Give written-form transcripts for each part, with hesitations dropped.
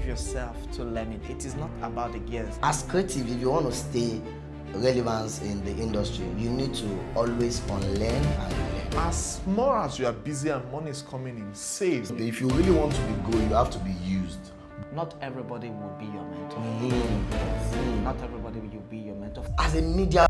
give yourself to learning. It is not about the gears. As creative, if you want to stay relevant in the industry, you need to always unlearn and learn. As more as you are busy and money is coming in, save. If you really want to be good, you have to be used. Not everybody will be your mentor. Not everybody will be your mentor. As a media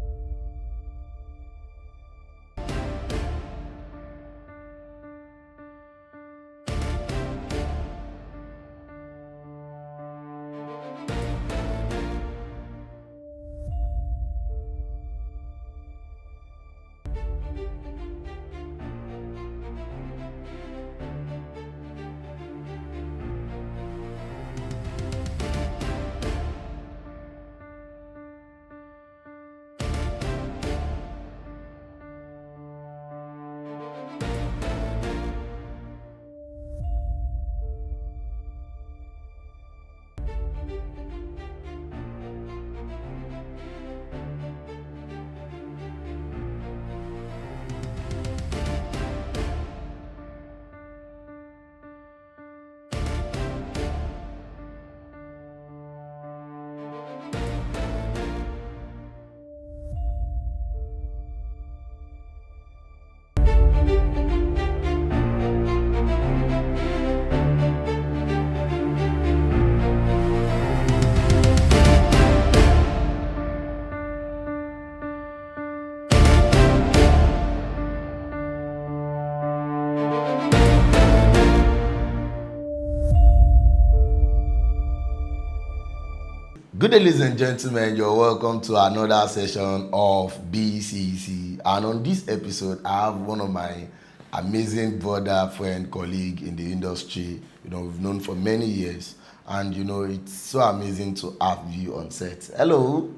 Good day, ladies and gentlemen. You're welcome to another session of BCC. And on this episode, I have one of my amazing brother, friend, colleague in the industry. We've known for many years. And, it's so amazing to have you on set. Hello.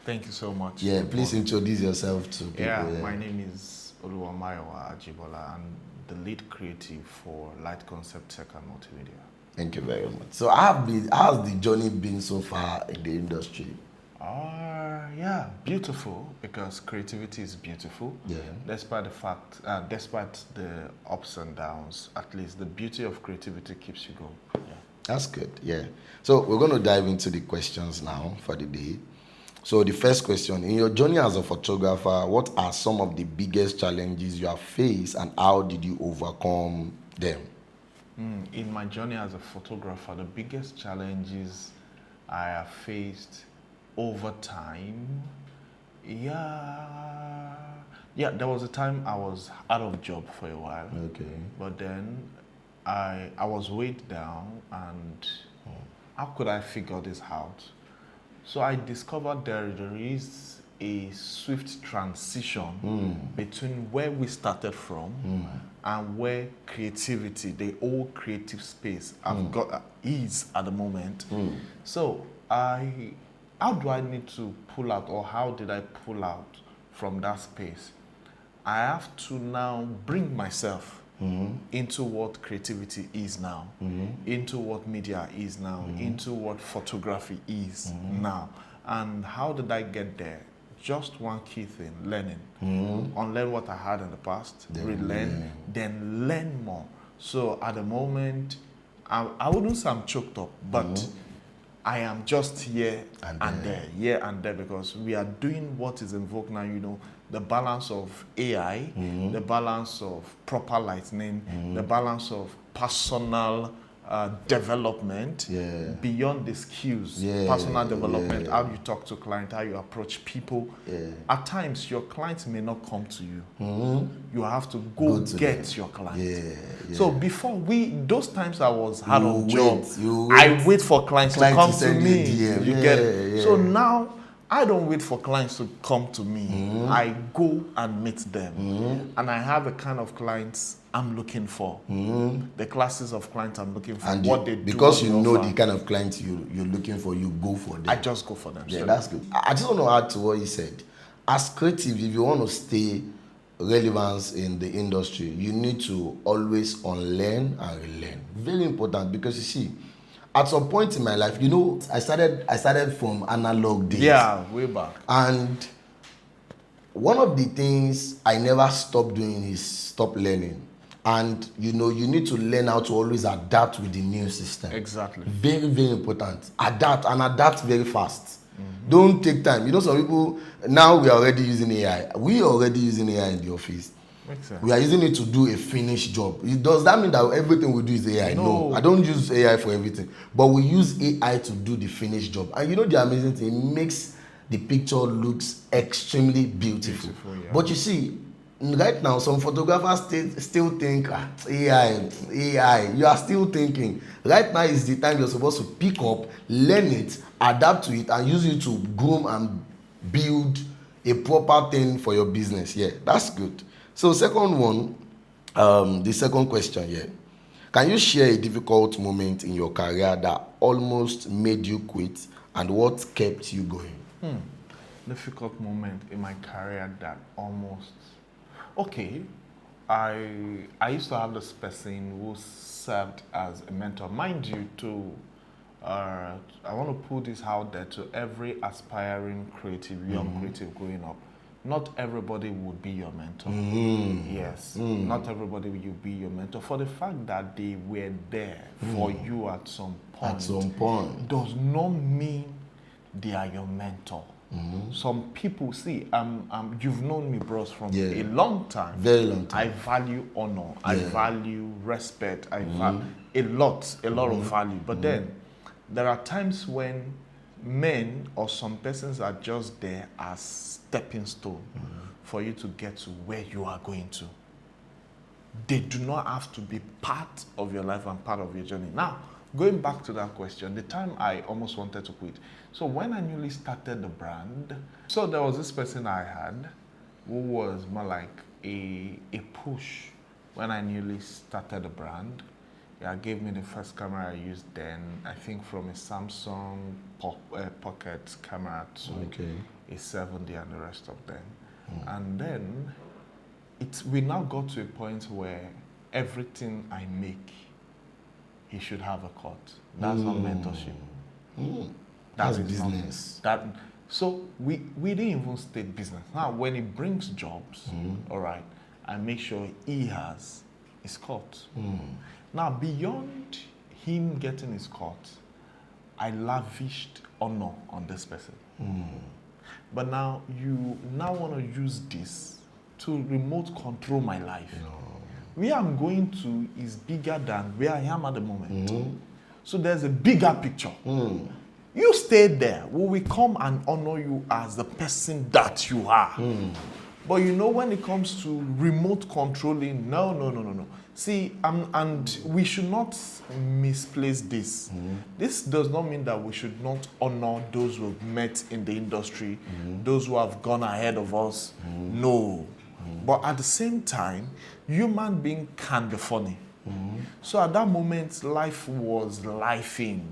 Thank you so much. Yeah, please introduce yourself to people. Yeah, my name is Oluwamayowa Ajibola. I'm the lead creative for Light Concept Tech and Multimedia. Thank you very much. So how's the journey been so far in the industry? Yeah, beautiful, because creativity is beautiful. Yeah. Despite the ups and downs, at least the beauty of creativity keeps you going. Yeah. That's good, yeah. So we're going to dive into the questions now for the day. So the first question, in your journey as a photographer, what are some of the biggest challenges you have faced and how did you overcome them? In my journey as a photographer, the biggest challenges I have faced over time, there was a time I was out of job for a while. Okay. But then I was weighed down, and how could I figure this out? So I discovered there is a swift transition between where we started from and where creativity, the old creative space, is at the moment. So how do I need to pull out, or how did I pull out from that space? I have to now bring myself into what creativity is now, into what media is now, into what photography is now. And how did I get there? Just one key thing: learning. Unlearn what I had in the past, relearn, then learn more. So at the moment, I wouldn't say I'm choked up, but I am just here and there, because we are doing what is in vogue now, the balance of AI, the balance of proper lightning, the balance of personal development beyond the skills, personal development, how you talk to clients, how you approach people. At times, your clients may not come to you. You have to go get them. Your client. So before those times I was out of job, I wait for clients to come to me. You get it? So now, I don't wait for clients to come to me. I go and meet them. And I have a kind of clients I'm looking for. The classes of clients I'm looking for. And what they do. Because you know the kind of clients you're looking for, you go for them. I just go for them. Yeah, that's good. I just want to add to what you said. As creative, if you want to stay relevant in the industry, you need to always unlearn and relearn. Very important, because you see, at some point in my life, I started from analog days. Yeah, way back. And one of the things I never stopped doing is stop learning. And you need to learn how to always adapt with the new system. Exactly. Very, very important. Adapt very fast. Don't take time. Some people, now we are already using AI. We are already using AI in the office. Makes sense. We are using it to do a finished job. Does that mean that everything we do is AI? No, I don't use AI for everything. But we use AI to do the finished job. And the amazing thing, it makes the picture looks extremely beautiful. Yeah. But you see, right now, some photographers still think, AI. You are still thinking. Right now is the time you're supposed to pick up, learn it, adapt to it, and use it to groom and build a proper thing for your business. Yeah, that's good. So second one, the second question here. Can you share a difficult moment in your career that almost made you quit, and what kept you going? Difficult moment in my career that almost... Okay, I used to have this person who served as a mentor. Mind you, I want to put this out there to every aspiring creative, young creative growing up. Not everybody would be your mentor. Yes, not everybody will be your mentor. For the fact that they were there for you at some point, does not mean they are your mentor. Some people, see, you've known me, bros, from a long time. Very long time. I value honor. I value respect. I value a lot of value. But then, there are times when men or some persons are just there as stepping stone for you to get to where you are going to. They do not have to be part of your life and part of your journey. Now, going back to that question, the time I almost wanted to quit. So when I newly started the brand, so there was this person I had who was more like a push when I newly started the brand. Yeah, gave me the first camera I used then, I think from a Samsung pocket camera to a 70 and the rest of them. And then we now got to a point where everything I make, he should have a cut. That's not mentorship. That's business. So we didn't even state business. Now, when he brings jobs, all right, I make sure he has his cut. Now, beyond him getting his cut, I lavished honor on this person. But now, you now want to use this to remote control my life. Where I'm going to is bigger than where I am at the moment. So there's a bigger picture. You stay there. We will come and honor you as the person that you are. But when it comes to remote controlling, no. See, and we should not misplace this. This does not mean that we should not honor those who have met in the industry, those who have gone ahead of us. No. But at the same time, human being can be funny. So at that moment, life was lifing.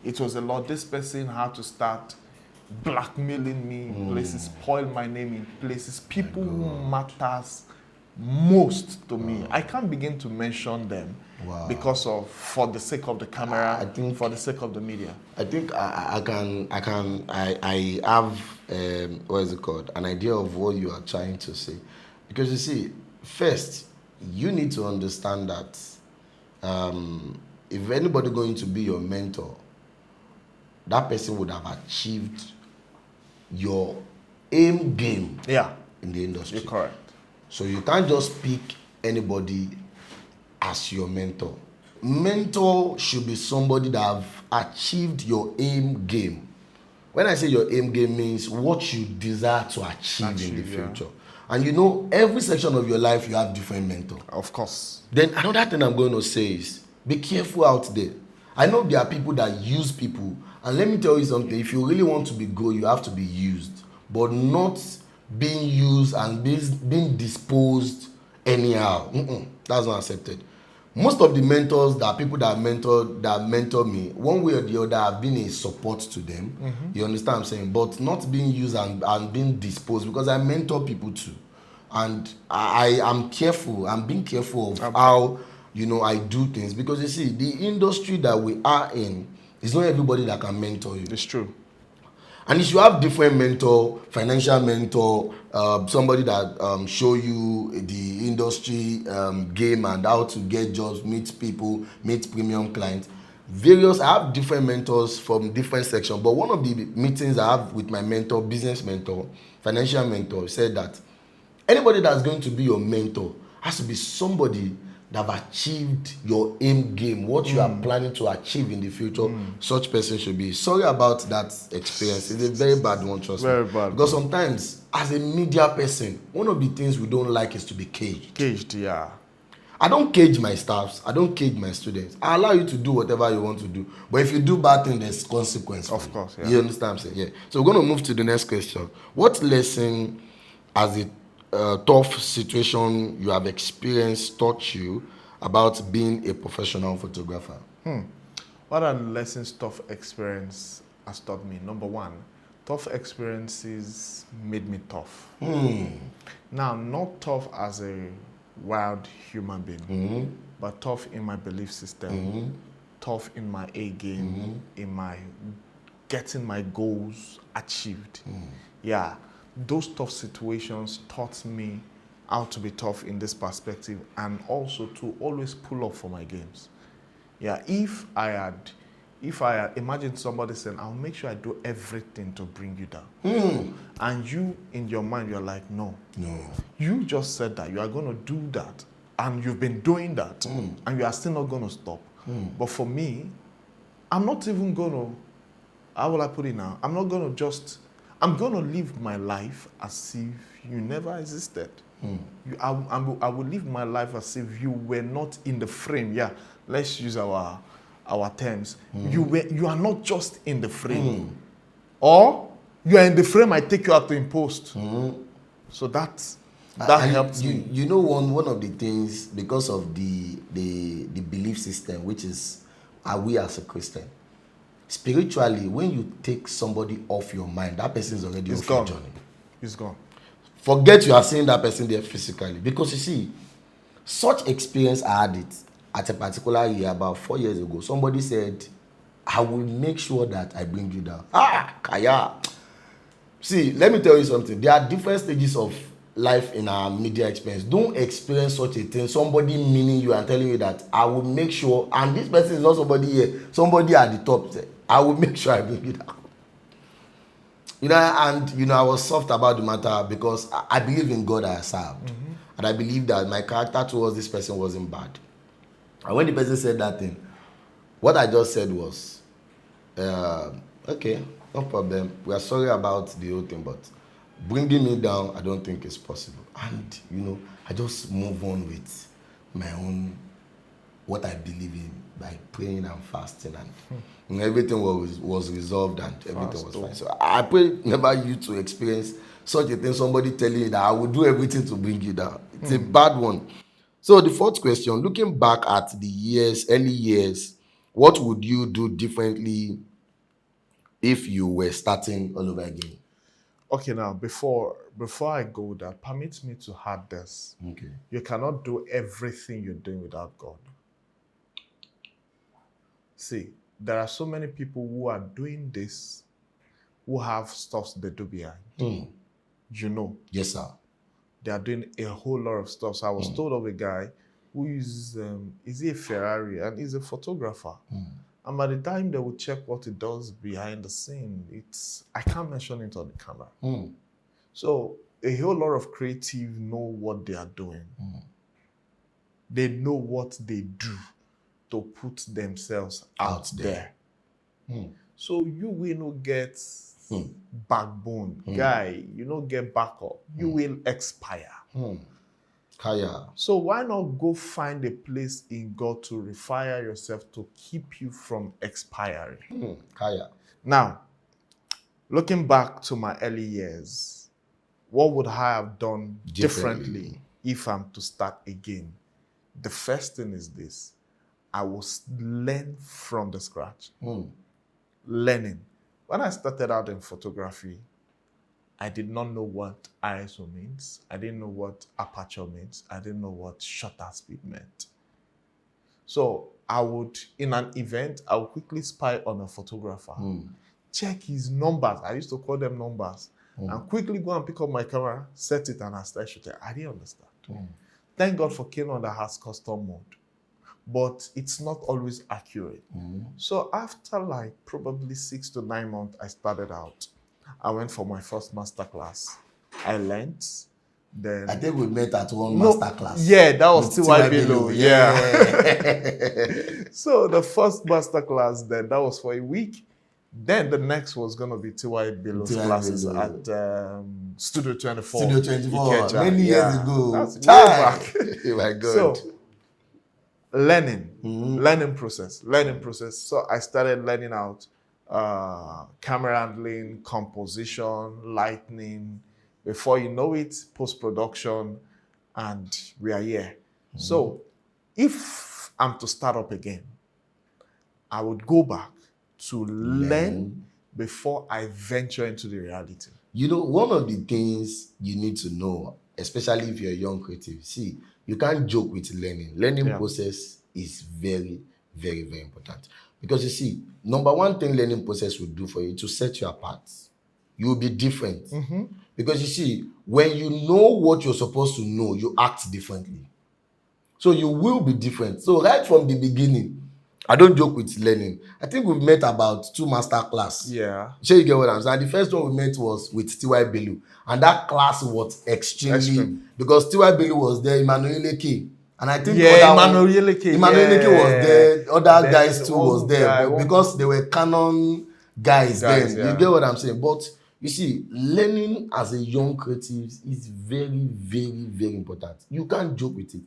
It was a lot. This person had to start blackmailing me in places, spoil my name in places, people who matters most to me. I can't begin to mention them because of, for the sake of the camera, for the sake of the media. I think I have what is it called? An idea of what you are trying to say. Because you see, first, you need to understand that if anybody going to be your mentor, that person would have achieved your aim game in the industry. You're correct. So you can't just pick anybody as your mentor. Mentor should be somebody that have achieved your aim game. When I say your aim game, means what you desire to achieve in the future. And every section of your life, you have different mentors. Of course. Then another thing I'm going to say is, be careful out there. I know there are people that use people. And let me tell you something. If you really want to be good, you have to be used. But not being used and being disposed anyhow. That's not accepted. Most of the mentors, that people that mentor me, one way or the other, have been a support to them. You understand what I'm saying? But not being used and being disposed, because I mentor people too. And I am careful. I'm being careful of how I do things. Because you see, the industry that we are in, it's not everybody that can mentor you. It's true. And if you have different mentor, financial mentor, somebody that show you the industry game and how to get jobs, meet people, meet premium clients. I have different mentors from different sections. But one of the meetings I have with my mentor, business mentor, financial mentor, said that anybody that's going to be your mentor has to be somebody that have achieved your aim game, what you are planning to achieve in the future. Such person should be. Sorry about that experience. It's a very bad one, trust me. Very bad. Because sometimes, as a media person, one of the things we don't like is to be caged. Caged, yeah. I don't cage my staffs. I don't cage my students. I allow you to do whatever you want to do. But if you do bad things, there's consequence. Of course, yeah. You understand what I'm saying? Yeah. So we're going to move to the next question. What lesson has a tough situation you have experienced taught you about being a professional photographer? What are the lessons tough experience has taught me? Number one, tough experiences made me tough. Now, not tough as a wild human being, but tough in my belief system, tough in my A game, in my getting my goals achieved. Yeah, those tough situations taught me how to be tough in this perspective and also to always pull up for my games. Yeah, if I had imagined somebody saying, I'll make sure I do everything to bring you down. And you, in your mind, you're like, no. You just said that. You are going to do that. And you've been doing that. And you are still not going to stop. But for me, I'm not even going to, how will I put it now? I'm going to live my life as if you never existed. I will live my life as if you were not in the frame. Yeah, let's use our terms. You are not just in the frame. Or you are in the frame, I take you out to impost. So that helps me. You know, one of the things, because of the belief system, which is, are we as a Christian? Spiritually, when you take somebody off your mind, that person is already off your journey. It's gone. Forget you are seeing that person there physically. Because you see, such experience I had it at a particular year, about 4 years ago. Somebody said, I will make sure that I bring you down. Kaya. See, let me tell you something. There are different stages of life in our media experience. Don't experience such a thing. Somebody meaning you and telling you that I will make sure, and this person is not somebody here, somebody at the top. I will make sure I bring you down. You know, and you know, I was soft about the matter because I believe in God I served. And I believe that my character towards this person wasn't bad. And when the person said that thing, what I just said was, okay, no problem. We are sorry about the whole thing, but bringing me down, I don't think it's possible. And, you know, I just move on with my own, what I believe in, by praying and fasting, and everything was resolved and everything was fine. So I pray never you to experience such a thing, somebody telling you that I will do everything to bring you down. It's a bad one. So the fourth question, looking back at the early years, what would you do differently if you were starting all over again? Okay, now before I go there, permit me to add this. Okay. You cannot do everything you're doing without God. See, there are so many people who are doing this who have stuff they do behind. You know. Yes, sir. They are doing a whole lot of stuff. So I was told of a guy who is he a Ferrari and he's a photographer. And by the time they will check what he does behind the scene, I can't mention it on the camera. So a whole lot of creatives know what they are doing. They know what they do to put themselves out there. So you will not get backbone. Guy, you don't get backup. You will expire. Kaya. So why not go find a place in God to refire yourself to keep you from expiring? Kaya. Now, looking back to my early years, what would I have done differently if I'm to start again? The first thing is this. I will learn from the scratch. Learning. When I started out in photography, I did not know what ISO means. I didn't know what aperture means. I didn't know what shutter speed meant. So I would, in an event, I would quickly spy on a photographer. check his numbers. I used to call them numbers. And quickly go and pick up my camera, set it, and I start shooting. I didn't understand. Thank God for Canon that has custom mode. But it's not always accurate. So after like probably 6 to 9 months, I started out. I went for my first masterclass. I learned. Then I think we met at one master class. Yeah, that was with TY Below. Yeah. So the first master class, then that was for a week. Then the next was going to be TY Below's classes at Studio 24. Studio 24, Ikeja. many years ago. That's way Chai. back. Oh my God. So, learning process. So I started learning out camera handling, composition, lighting. Before you know it, post-production, and we are here. So if I'm to start up again, I would go back to learn before I venture into the reality. You know, one of the things you need to know, especially if you're a young creative, see, you can't joke with learning. Learning process is very, very, very important. Because you see, number one thing learning process will do for you to set you apart. You will be different. Because you see, when you know what you're supposed to know, you act differently. So you will be different. So right from the beginning, I don't joke with learning. I think we've met about 2 master class. Yeah. So you get what I'm saying? The first one we met was with TY Bello. And that class was extremely... Because TY Bello was there, Emmanuel K. And I think Emmanuel K was there. Other guys too was there. But because they were Canon guys then. You get what I'm saying? But you see, learning as a young creative is very, very, very important. You can't joke with it.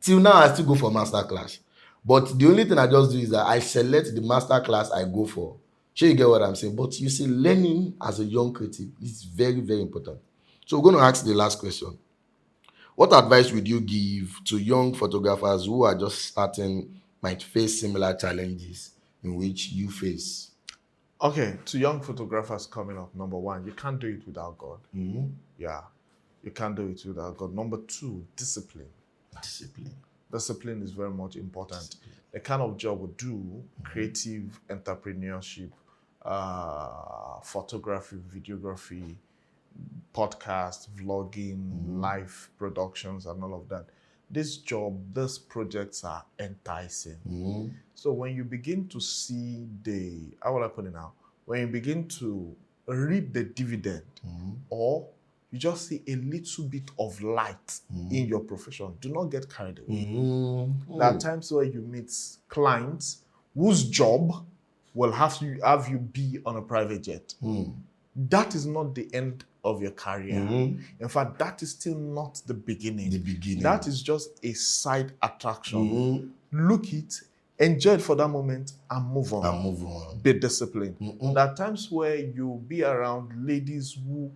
Till now, I still go for master class. But the only thing I just do is that I select the master class I go for. Sure, you get what I'm saying? But you see, learning as a young creative is very, very important. So we're going to ask the last question. What advice would you give to young photographers who are just starting, might face similar challenges in which you face? Okay, to young photographers coming up, number one, you can't do it without God. Yeah, you can't do it without God. Number two, discipline. Discipline is very much important. The kind of job we do, creative entrepreneurship, photography, videography, podcast, vlogging, live productions, and all of that. This job, these projects are enticing. So when you begin to see how will I put it now? When you begin to reap the dividend, or you just see a little bit of light in your profession, do not get carried away. There are times where you meet clients whose job will have you be on a private jet. That is not the end of your career. In fact, that is still not the beginning. That is just a side attraction. Look it, enjoy it for that moment, and move on. Be disciplined. There are times where you'll be around ladies who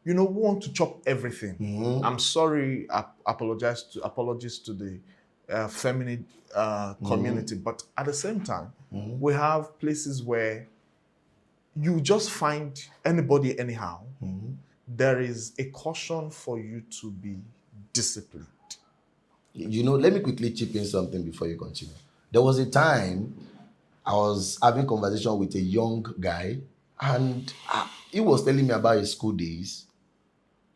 want to chop everything. I'm sorry, apologies to the feminine community, but at the same time, we have places where you just find anybody anyhow. There is a caution for you to be disciplined. Let me quickly chip in something before you continue. There was a time I was having conversation with a young guy, and he was telling me about his school days.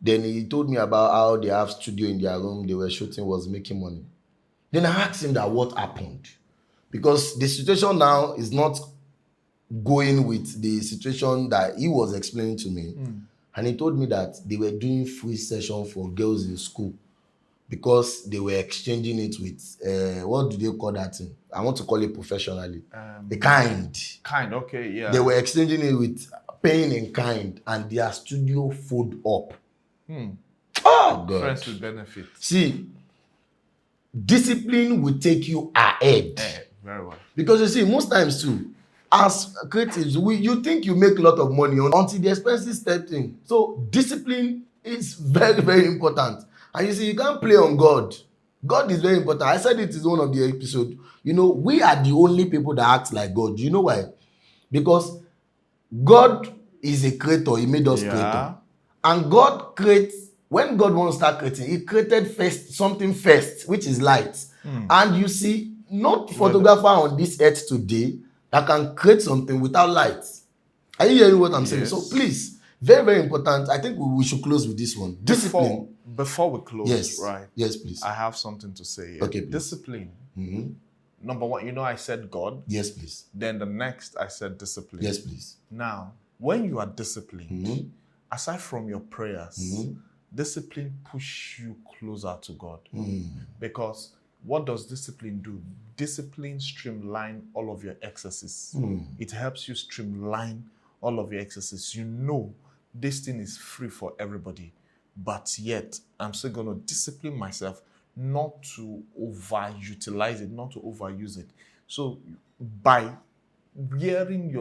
Then he told me about how they have studio in their room, they were shooting, was making money. Then I asked him that what happened. Because the situation now is not going with the situation that he was explaining to me. And he told me that they were doing free session for girls in school because they were exchanging it with, what do they call that thing? I want to call it professionally. The kind. Kind, okay, yeah. They were exchanging it with paying in kind, and their studio fold up. Oh, God. Friends with benefits. See, discipline will take you ahead. Very well. Because you see, most times too, as creatives, you think you make a lot of money until the expenses step in. So discipline is very, very important. And you see, you can't play on God. God is very important. I said it is one of the episodes. We are the only people that act like God. Do you know why? Because God is a creator. He made us creator. And God creates, when God wants to start creating, he created something first, which is light. And you see, not photographer on this earth today that can create something without light. Are you hearing what I'm saying? Yes. So please, very, very important. I think we should close with this one. Discipline. Before we close, Yes. right? Yes, please. I have something to say here. Okay, please. Discipline. Mm-hmm. Number one, I said God. Yes, please. Then the next, I said discipline. Yes, please. Now, when you are disciplined, Mm-hmm. aside from your prayers, Mm-hmm. discipline push you closer to God. Mm-hmm. Because what does discipline do? Discipline streamline all of your excesses. It helps you streamline all of your excesses. You know this thing is free for everybody, but yet I'm still going to discipline myself not to overutilize it, not to overuse it. So by wearing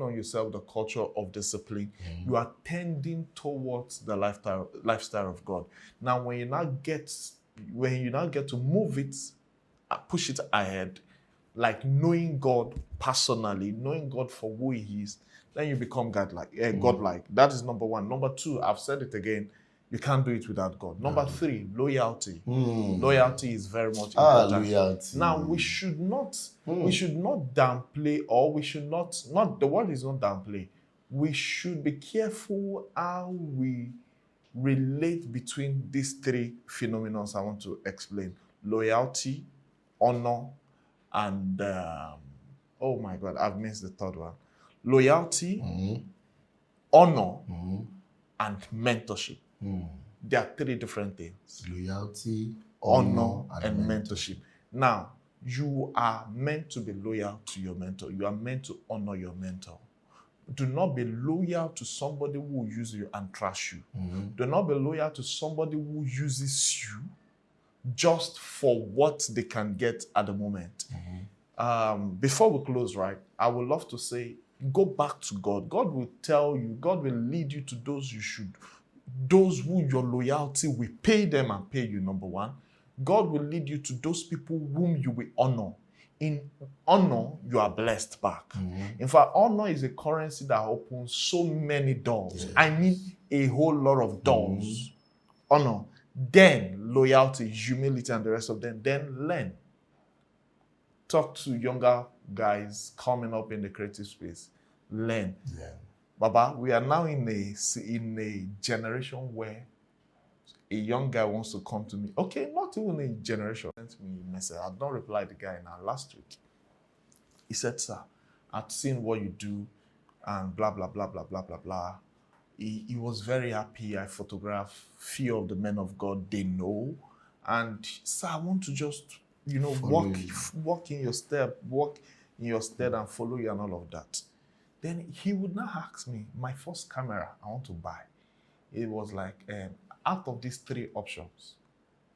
on yourself the culture of discipline, you are tending towards the lifestyle of God. Now, when you now get to move it, push it ahead, like knowing God personally, knowing God for who He is, then you become godlike. That is number one. Number two, I've said it again, you can't do it without God. Number three, loyalty. Loyalty is very much important. Loyalty. Now, we should not downplay, or we should not the word is not downplay. We should be careful how we relate between these three phenomena I want to explain: loyalty, honor, and oh my God, I've missed the third one. Loyalty, honor, and mentorship. There are three different things. Loyalty, Honor, and mentorship. Now, you are meant to be loyal to your mentor. You are meant to honor your mentor. Do not be loyal to somebody who will use you and trash you. Do not be loyal to somebody who uses you just for what they can get at the moment. Before we close, right, I would love to say, go back to God. God will tell you, God will lead you to those who your loyalty will pay them and pay you, number one. God will lead you to those people whom you will honor. In honor, you are blessed back. In fact, honor is a currency that opens so many doors. Yes. I mean, a whole lot of doors. Honor. Then loyalty, humility, and the rest of them. Then learn. Talk to younger guys coming up in the creative space. Learn. Yeah. Baba, we are now in a generation where a young guy wants to come to me. Okay, not even a generation. Sent me a message. I've not replied to the guy now last week. He said, "Sir, I've seen what you do and blah, blah, blah, blah, blah, blah, blah." He was very happy. I photographed few of the men of God they know. And, sir, I want to just, walk in your step, and follow you and all of that. Then he would now ask me, my first camera I want to buy. It was like, out of these three options,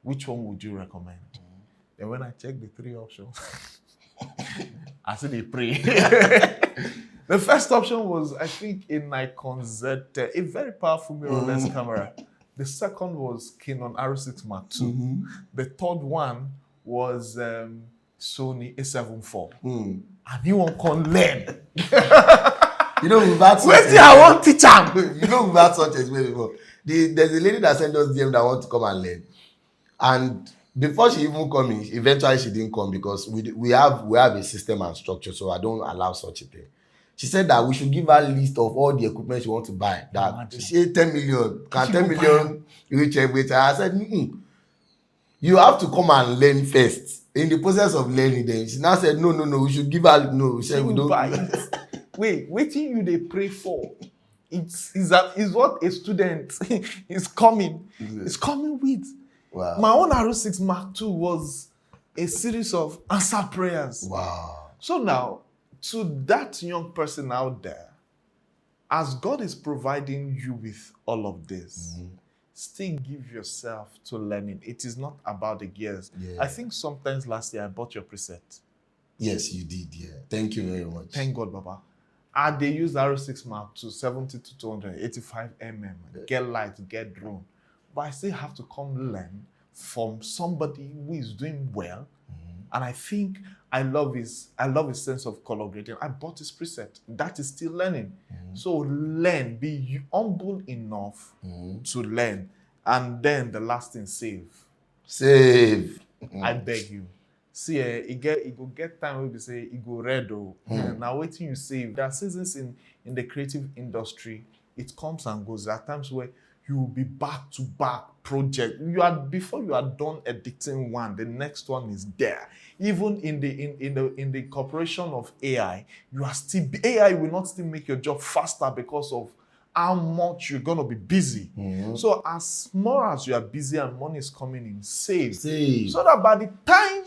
which one would you recommend? And when I checked the three options, I said they pray. The first option was, I think, a Nikon Z10, a very powerful mirrorless camera. The second was Canon R6 Mark II. The third one was Sony A7 IV. And he won't come learn. We've had such I want to teach him. We've had such experience before. There's a lady that sent us DM that want to come and learn. And before she even come, eventually she didn't come because we have a system and structure, so I don't allow such a thing. She said that we should give her a list of all the equipment she wants to buy. That she 10 million. Can 10 million reach everything? I said, you have to come and learn first. In the process of learning, then she now said, no, we should give her, no, she said, we don't. Wait till you they pray for. It's what a student is coming. It's coming with. Wow. My own R6 Mark II was a series of answered prayers. Wow. So now, to that young person out there, as God is providing you with all of this, still give yourself to learning. It is not about the gears. Yeah. I think sometimes last year I bought your preset. Yes, you did, yeah. Thank you very much. Thank God, Baba. And they use R6 Mark II, 70 to 285 mm. Get light, get drone. But I still have to come learn from somebody who is doing well. And I think I love his sense of color grading. I bought his preset. That is still learning. So learn, be humble enough to learn. And then the last thing, save. Save. I beg you, See, it go get time where we say it go red. Now waiting you save. There are seasons in the creative industry. It comes and goes. There are times where you will be back to back project. Before you are done editing one, the next one is there. Even in the corporation of AI, AI will not still make your job faster because of how much you're gonna be busy. So as more as you are busy and money is coming in, save. So that by the time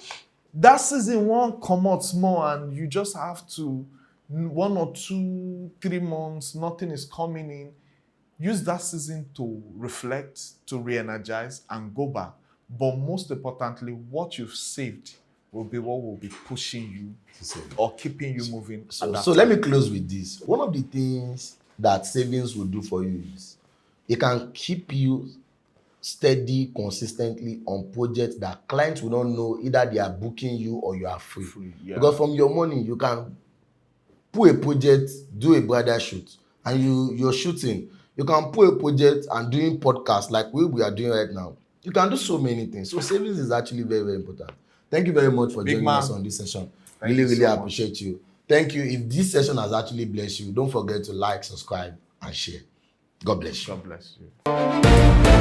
that season one come out small and you just have to 1 or 2, 3 months, nothing is coming in. Use that season to reflect, to re-energize, and go back. But most importantly, what you've saved will be what will be pushing you or keeping you moving. So let me close with this. One of the things that savings will do for you is it can keep you steady consistently on projects that clients will not know either they are booking you or you are free. Because from your money, you can pull a project, do a bridal shoot, and you're shooting. You can pull a project and doing podcasts like we are doing right now. You can do so many things. So savings is actually very, very important. Thank you very much for joining us on this session. Really appreciate you. Thank you. If this session has actually blessed you, don't forget to like, subscribe, and share. God bless you. God bless you.